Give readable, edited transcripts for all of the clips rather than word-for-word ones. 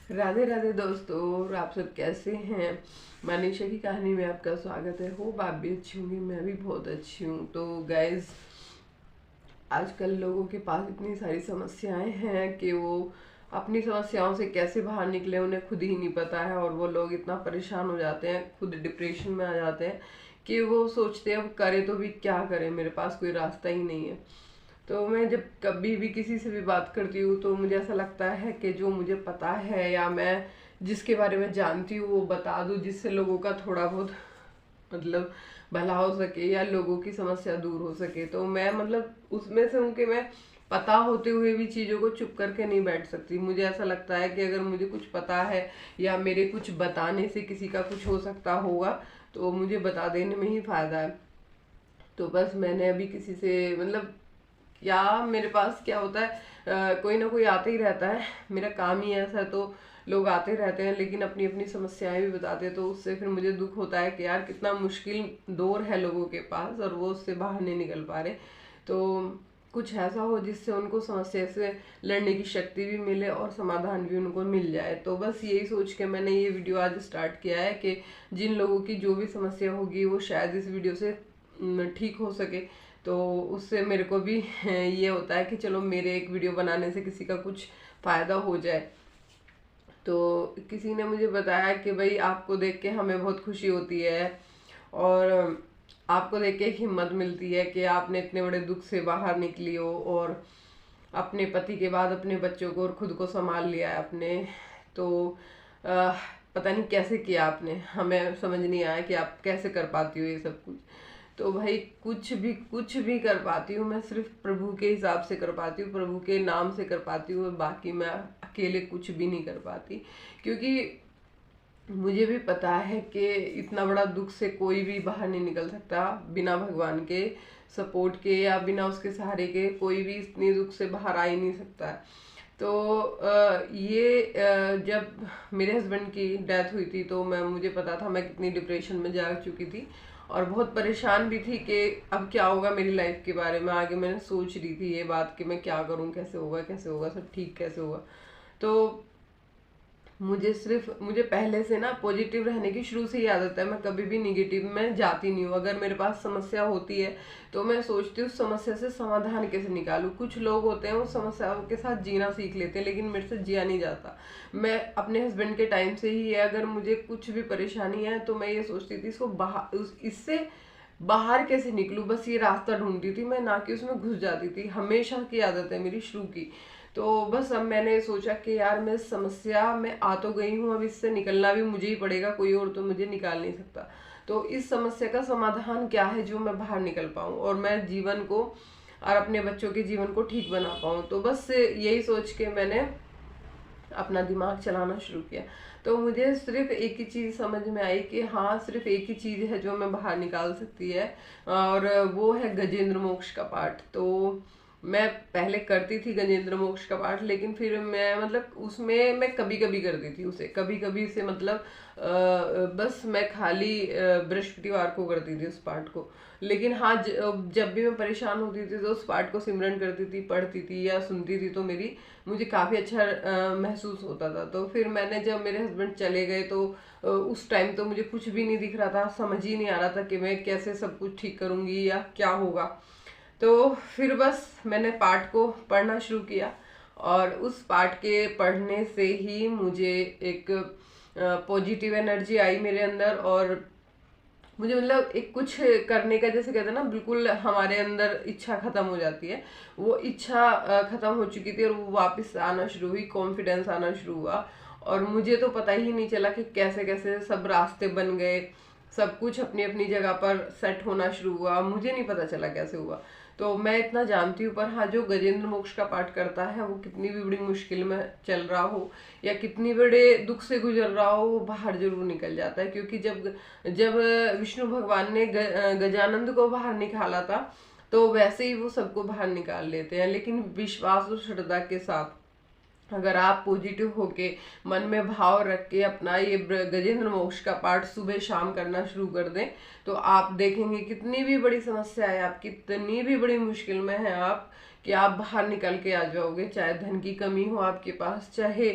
राधे राधे दोस्तों, और आप सब कैसे हैं। मनीषा की कहानी में आपका स्वागत है। होप आप भी अच्छी होंगी, मैं भी बहुत अच्छी हूँ। तो गाइज, आजकल लोगों के पास इतनी सारी समस्याएं हैं कि वो अपनी समस्याओं से कैसे बाहर निकले उन्हें खुद ही नहीं पता है। और वो लोग इतना परेशान हो जाते हैं, खुद डिप्रेशन में आ जाते हैं कि वो सोचते हैं अब करे तो भी क्या करें, मेरे पास कोई रास्ता ही नहीं है। तो मैं जब कभी भी किसी से भी बात करती हूँ तो मुझे ऐसा लगता है कि जो मुझे पता है या मैं जिसके बारे में जानती हूँ वो बता दूँ, जिससे लोगों का थोड़ा बहुत मतलब भला हो सके या लोगों की समस्या दूर हो सके। तो मैं मतलब उसमें से हूँ कि मैं पता होते हुए भी चीज़ों को चुप करके नहीं बैठ सकती। मुझे ऐसा लगता है कि अगर मुझे कुछ पता है या मेरे कुछ बताने से किसी का कुछ हो सकता होगा तो मुझे बता देने में ही फायदा है। तो बस मैंने अभी किसी से मतलब या मेरे पास क्या होता है, कोई ना कोई आते ही रहता है, मेरा काम ही ऐसा है। तो लोग आते रहते हैं लेकिन अपनी अपनी समस्याएं भी बताते हैं। तो उससे फिर मुझे दुख होता है कि यार कितना मुश्किल दौर है लोगों के पास और वो उससे बाहर नहीं निकल पा रहे। तो कुछ ऐसा हो जिससे उनको समस्या से लड़ने की शक्ति भी मिले और समाधान भी उनको मिल जाए। तो बस यही सोच के मैंने ये वीडियो आज स्टार्ट किया है कि जिन लोगों की जो भी समस्या होगी वो शायद इस वीडियो से ठीक हो सके। तो उससे मेरे को भी ये होता है कि चलो मेरे एक वीडियो बनाने से किसी का कुछ फायदा हो जाए। तो किसी ने मुझे बताया कि भाई आपको देख के हमें बहुत खुशी होती है और आपको देख के एक हिम्मत मिलती है कि आपने इतने बड़े दुख से बाहर निकली हो और अपने पति के बाद अपने बच्चों को और खुद को संभाल लिया है आपने। तो अ, पता नहीं कैसे किया आपने, हमें समझ नहीं आया कि आप कैसे कर पाती हो ये सब कुछ। तो भाई कुछ भी कर पाती हूँ मैं, सिर्फ प्रभु के हिसाब से कर पाती हूँ, प्रभु के नाम से कर पाती हूँ। बाकी मैं अकेले कुछ भी नहीं कर पाती, क्योंकि मुझे भी पता है कि इतना बड़ा दुख से कोई भी बाहर नहीं निकल सकता बिना भगवान के सपोर्ट के या बिना उसके सहारे के। कोई भी इतनी दुख से बाहर आ ही नहीं सकता है। तो जब मेरे हस्बैंड की डेथ हुई थी तो मुझे पता था मैं कितनी डिप्रेशन में जा चुकी थी और बहुत परेशान भी थी कि अब क्या होगा मेरी लाइफ के बारे में। आगे मैंने सोच रही थी ये बात कि मैं क्या करूं, कैसे होगा सब ठीक कैसे होगा। तो मुझे पहले से ना पॉजिटिव रहने की शुरू से ही आदत है। मैं कभी भी निगेटिव में जाती नहीं हूँ। अगर मेरे पास समस्या होती है तो मैं सोचती हूँ उस समस्या से समाधान कैसे निकालूं। कुछ लोग होते हैं उस समस्याओं के साथ जीना सीख लेते हैं, लेकिन मेरे से जिया नहीं जाता। मैं अपने हस्बैंड के टाइम से ही है, अगर मुझे कुछ भी परेशानी है तो मैं ये सोचती थी इसको इससे बाहर कैसे निकलूं, बस ये रास्ता ढूंढती थी मैं, ना कि उसमें घुस जाती थी। हमेशा की आदत है मेरी शुरू की। तो बस अब मैंने सोचा कि यार मैं इस समस्या में आ तो गई हूँ, अब इससे निकलना भी मुझे ही पड़ेगा, कोई और तो मुझे निकाल नहीं सकता। तो इस समस्या का समाधान क्या है जो मैं बाहर निकल पाऊँ और मैं जीवन को और अपने बच्चों के जीवन को ठीक बना पाऊँ। तो बस यही सोच के मैंने अपना दिमाग चलाना शुरू किया। तो मुझे सिर्फ एक ही चीज समझ में आई कि हाँ, सिर्फ एक ही चीज है जो मैं बाहर निकाल सकती है, और वो है गजेंद्र मोक्ष का पाठ। तो मैं पहले करती थी गजेंद्र मोक्ष का पाठ, लेकिन फिर मैं मतलब उसमें मैं कभी कभी करती थी उसे, कभी कभी से मतलब बस मैं खाली बृहस्पतिवार को करती थी उस पाठ को। लेकिन हाँ, जब भी मैं परेशान होती थी तो उस पाठ को सिमरन करती थी, पढ़ती थी या सुनती थी तो मुझे काफ़ी अच्छा महसूस होता था। तो फिर मैंने जब मेरे हस्बैंड चले गए तो उस टाइम तो मुझे कुछ भी नहीं दिख रहा था, समझ ही नहीं आ रहा था कि मैं कैसे सब कुछ ठीक करूँगी या क्या होगा। तो फिर बस मैंने पाठ को पढ़ना शुरू किया और उस पाठ के पढ़ने से ही मुझे एक पॉजिटिव एनर्जी आई मेरे अंदर। और मुझे मतलब एक कुछ करने का, जैसे कहते हैं ना, बिल्कुल हमारे अंदर इच्छा खत्म हो जाती है, वो इच्छा खत्म हो चुकी थी और वो वापस आना शुरू हुई, कॉन्फिडेंस आना शुरू हुआ। और मुझे तो पता ही नहीं चला कि कैसे कैसे सब रास्ते बन गए, सब कुछ अपनी अपनी जगह पर सेट होना शुरू हुआ, मुझे नहीं पता चला कैसे हुआ। तो मैं इतना जानती हूँ, पर हाँ, जो गजेंद्र मोक्ष का पाठ करता है वो कितनी भी बड़ी मुश्किल में चल रहा हो या कितनी बड़े दुख से गुजर रहा हो, वो बाहर जरूर निकल जाता है। क्योंकि जब जब विष्णु भगवान ने गजानंद को बाहर निकाला था तो वैसे ही वो सबको बाहर निकाल लेते हैं, लेकिन विश्वास और श्रद्धा के साथ। अगर आप पॉजिटिव होके मन में भाव रख के अपना ये गजेंद्र मोक्ष का पाठ सुबह शाम करना शुरू कर दें तो आप देखेंगे कितनी भी बड़ी समस्या है, आप कितनी भी बड़ी मुश्किल में है आप, कि आप बाहर निकल के आ जाओगे। चाहे धन की कमी हो आपके पास, चाहे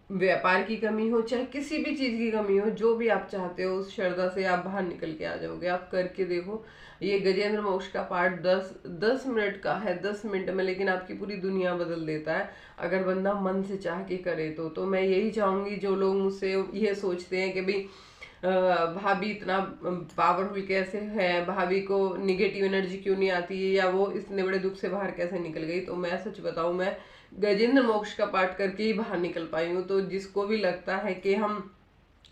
व्यापार की कमी हो, चाहे किसी भी चीज की कमी हो, जो भी आप चाहते हो उस श्रद्धा से आप बाहर निकल के आ जाओगे। आप करके देखो। ये गजेंद्र मोक्ष का पाठ 10 मिनट का है, 10 मिनट में लेकिन आपकी पूरी दुनिया बदल देता है, अगर बंदा मन से चाह के करे तो मैं यही चाहूंगी, जो लोग मुझसे ये सोचते हैं कि भाई भाभी इतना पावरफुल कैसे है, भाभी को निगेटिव एनर्जी क्यों नहीं आती है, या वो इतने बड़े दुख से बाहर कैसे निकल गई, तो मैं सच बताऊं, मैं गजेंद्र मोक्ष का पाठ करके ही बाहर निकल पाई हूँ। तो जिसको भी लगता है कि हम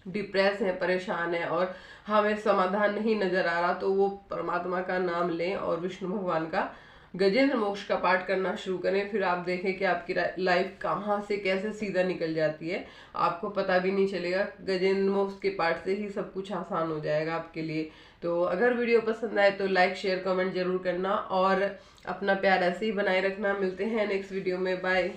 डिप्रेस हैं, परेशान हैं और हमें समाधान नहीं नजर आ रहा, तो वो परमात्मा का नाम लें और विष्णु भगवान का गजेंद्र मोक्ष का पाठ करना शुरू करें। फिर आप देखें कि आपकी लाइफ कहाँ से कैसे सीधा निकल जाती है, आपको पता भी नहीं चलेगा। गजेंद्र मोक्ष के पाठ से ही सब कुछ आसान हो जाएगा आपके लिए। तो अगर वीडियो पसंद आए तो लाइक शेयर कमेंट जरूर करना और अपना प्यार ऐसे ही बनाए रखना। मिलते हैं नेक्स्ट वीडियो में। बाय।